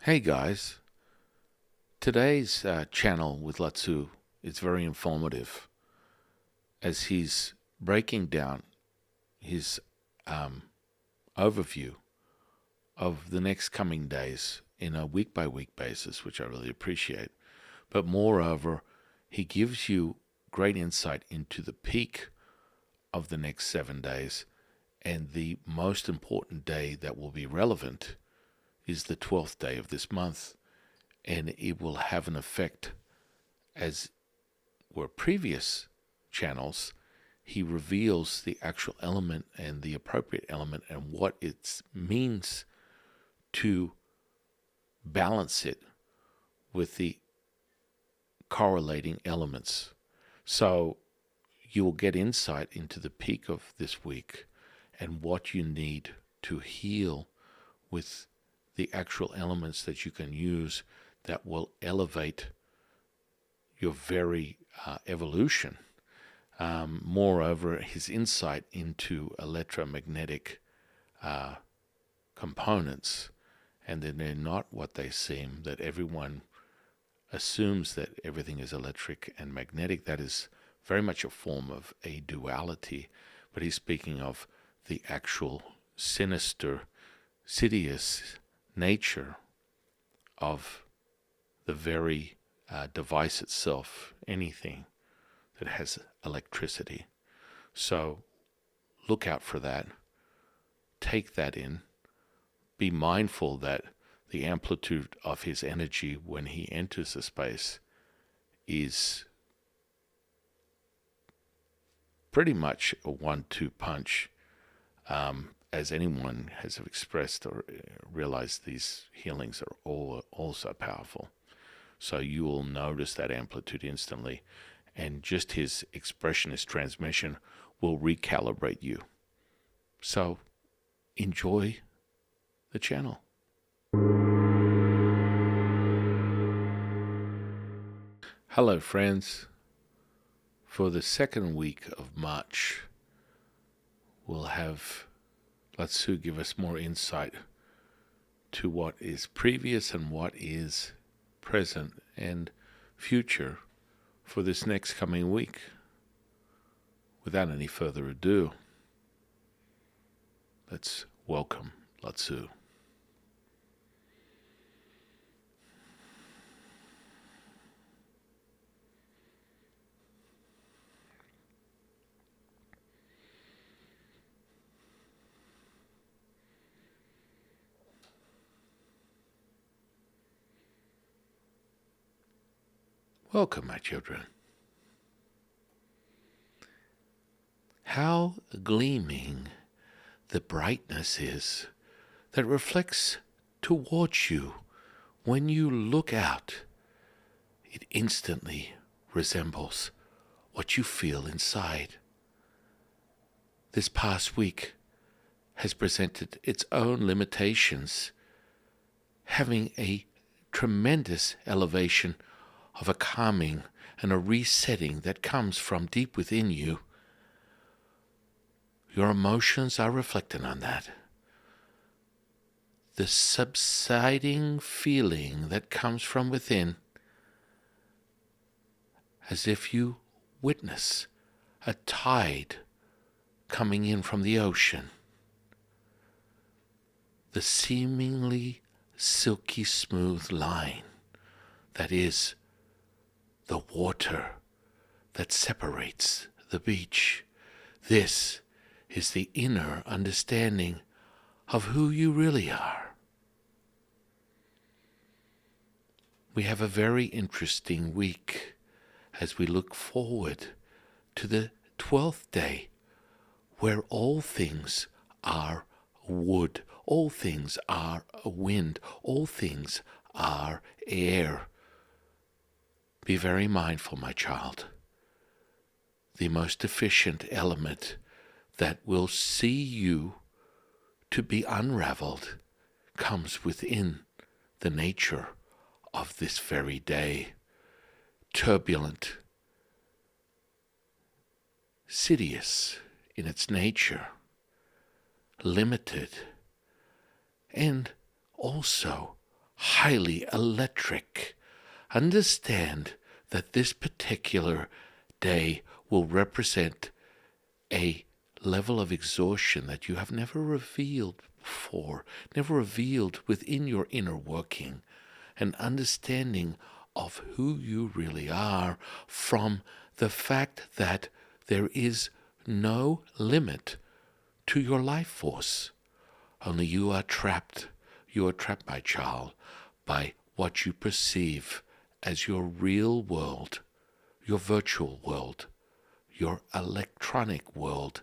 Hey guys, today's channel with Lao Tzu is very informative as he's breaking down his overview of the next coming days in a week by week basis, which I really appreciate. But moreover, he gives you great insight into the peak of the next 7 days, and the most important day that will be relevant is the 12th day of this month, and it will have an effect. As were previous channels, he reveals the actual element and the appropriate element and what it means to balance it with the correlating elements. So you will get insight into the peak of this week and what you need to heal with the actual elements that you can use that will elevate your very evolution. Moreover, his insight into electromagnetic components, and that they're not what they seem, that everyone assumes that everything is electric and magnetic. That is very much a form of a duality, but he's speaking of the actual sinister, insidious nature of the very device itself, anything that has electricity. So look out for that. Take that in. Be mindful that the amplitude of his energy when he enters a space is pretty much a 1-2 punch. As anyone has expressed or realized, these healings are all also powerful. So you will notice that amplitude instantly, and just his expression, his transmission will recalibrate you. So enjoy the channel. Hello friends. For the second week of March, we'll have Lao Tzu give us more insight to what is previous and what is present and future for this next coming week. Without any further ado, let's welcome Lao Tzu. Welcome, my children. How gleaming the brightness is that reflects towards you when you look out. It instantly resembles what you feel inside. This past week has presented its own limitations, having a tremendous elevation of a calming and a resetting that comes from deep within you. Your emotions are reflected on that. The subsiding feeling that comes from within, as if you witness a tide coming in from the ocean. The seemingly silky smooth line that is the water that separates the beach. This is the inner understanding of who you really are. We have a very interesting week as we look forward to the 12th day, where all things are wood, all things are wind, all things are air. Be very mindful, my child. The most efficient element that will see you to be unraveled comes within the nature of this very day. Turbulent, insidious in its nature, limited, and also highly electric. Understand that this particular day will represent a level of exhaustion that you have never revealed before, never revealed within your inner working, an understanding of who you really are from the fact that there is no limit to your life force. Only you are trapped, my child, by what you perceive as your real world, your virtual world, your electronic world,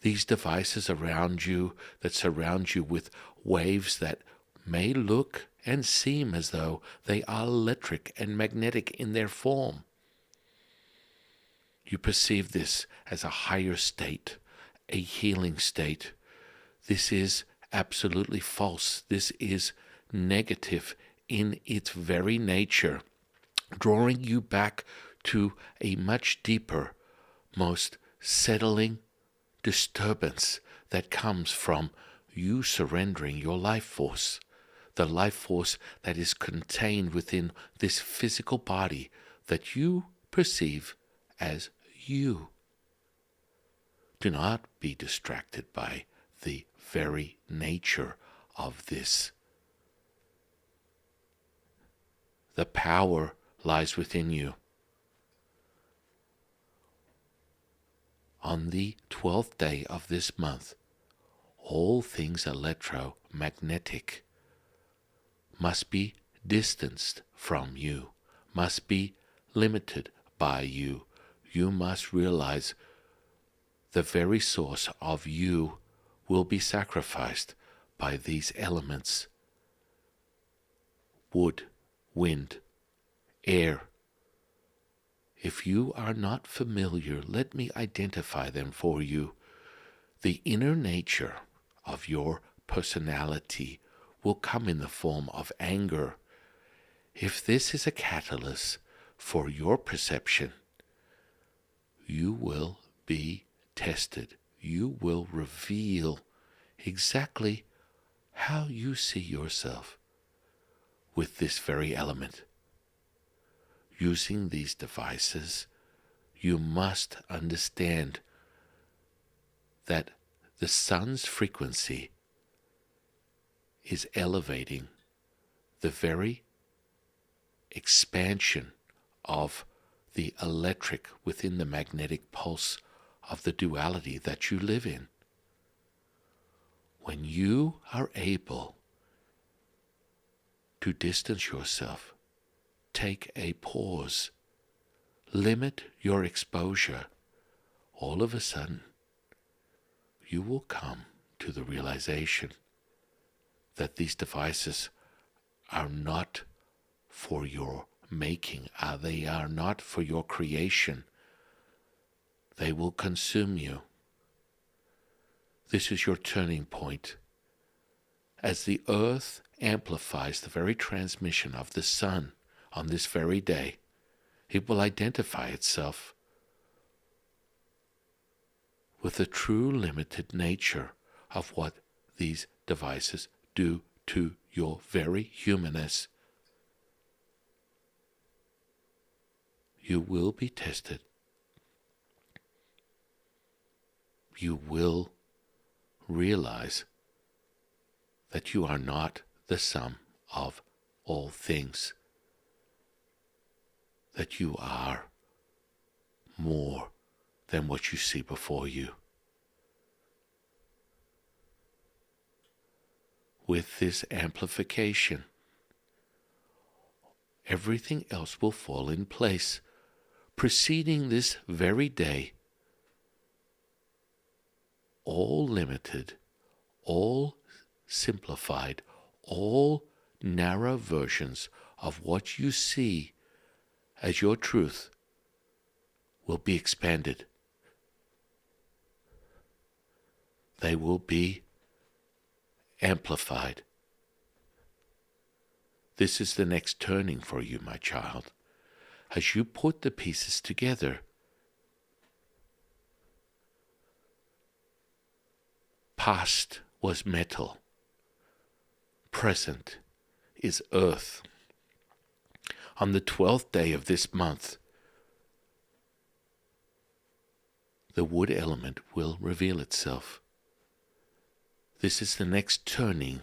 these devices around you that surround you with waves that may look and seem as though they are electric and magnetic in their form. You perceive this as a higher state, a healing state. This is absolutely false. This is negative in its very nature, drawing you back to a much deeper, most settling disturbance that comes from you surrendering your life force, the life force that is contained within this physical body that you perceive as you. Do not be distracted by the very nature of this. The power lies within you. On the 12th day of this month, all things electromagnetic must be distanced from you, must be limited by you. You must realize the very source of you will be sacrificed by these elements: wood, wind, air. If you are not familiar, let me identify them for you. The inner nature of your personality will come in the form of anger. If this is a catalyst for your perception, you will be tested. You will reveal exactly how you see yourself with this very element. Using these devices, you must understand that the sun's frequency is elevating the very expansion of the electric within the magnetic pulse of the duality that you live in. When you are able to distance yourself, take a pause, limit your exposure, all of a sudden you will come to the realization that these devices are not for your making, they are not for your creation. They will consume you. This is your turning point. As the earth amplifies the very transmission of the sun on this very day, it will identify itself with the true limited nature of what these devices do to your very humanness. You will be tested. You will realize that you are not the sum of all things, that you are more than what you see before you. With this amplification, everything else will fall in place. Preceding this very day, all limited, all simplified, all narrow versions of what you see as your truth will be expanded. They will be amplified. This is the next turning for you, my child. As you put the pieces together, past was metal, present is earth. On the 12th day of this month, the wood element will reveal itself. This is the next turning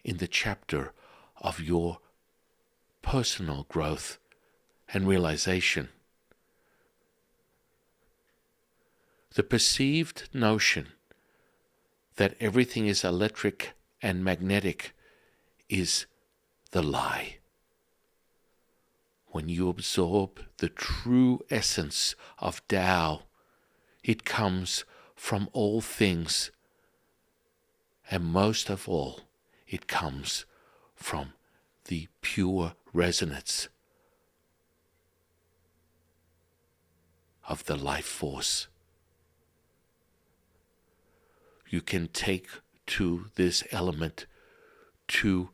in the chapter of your personal growth and realization. The perceived notion that everything is electric and magnetic is the lie. When you absorb the true essence of Tao, it comes from all things, and most of all, it comes from the pure resonance of the life force. You can take to this element to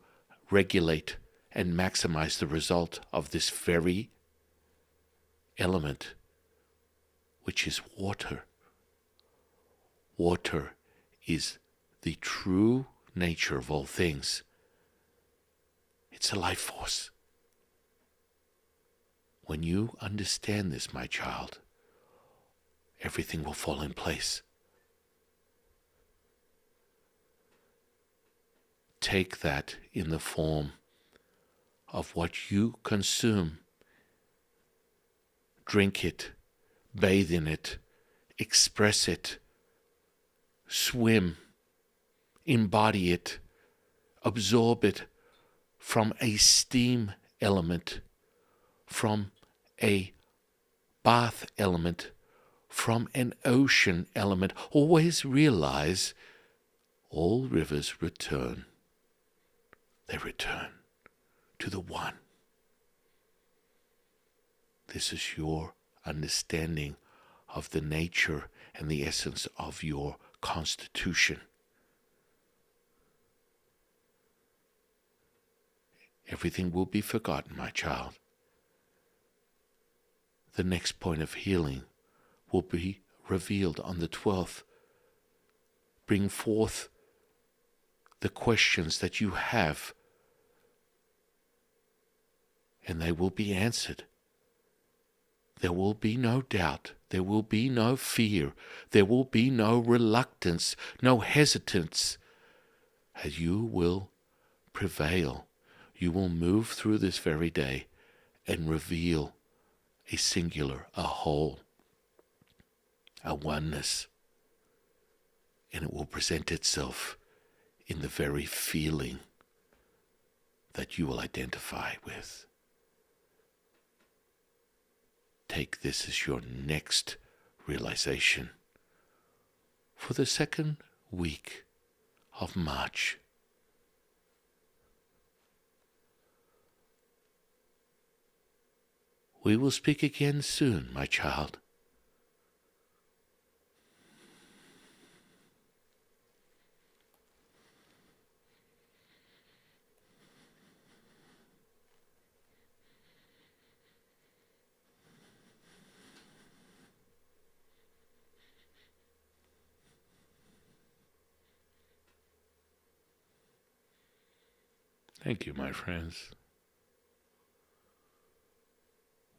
regulate and maximize the result of this very element, which is water. Water is the true nature of all things. It's a life force. When you understand this, my child, everything will fall in place. Take that in the form of what you consume. Drink it, bathe in it, express it, swim, embody it, absorb it from a steam element, from a bath element, from an ocean element. Always realize all rivers return. They return to the one. This is your understanding of the nature and the essence of your constitution. Everything will be forgotten, my child. The next point of healing will be revealed on the 12th. Bring forth the questions that you have, and they will be answered. There will be no doubt. There will be no fear. There will be no reluctance, no hesitance. As you will prevail, you will move through this very day and reveal a singular, a whole, a oneness. And it will present itself in the very feeling that you will identify with. Take this as your next realization for the second week of March. We will speak again soon, my child. Thank you, my friends.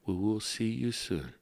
We will see you soon.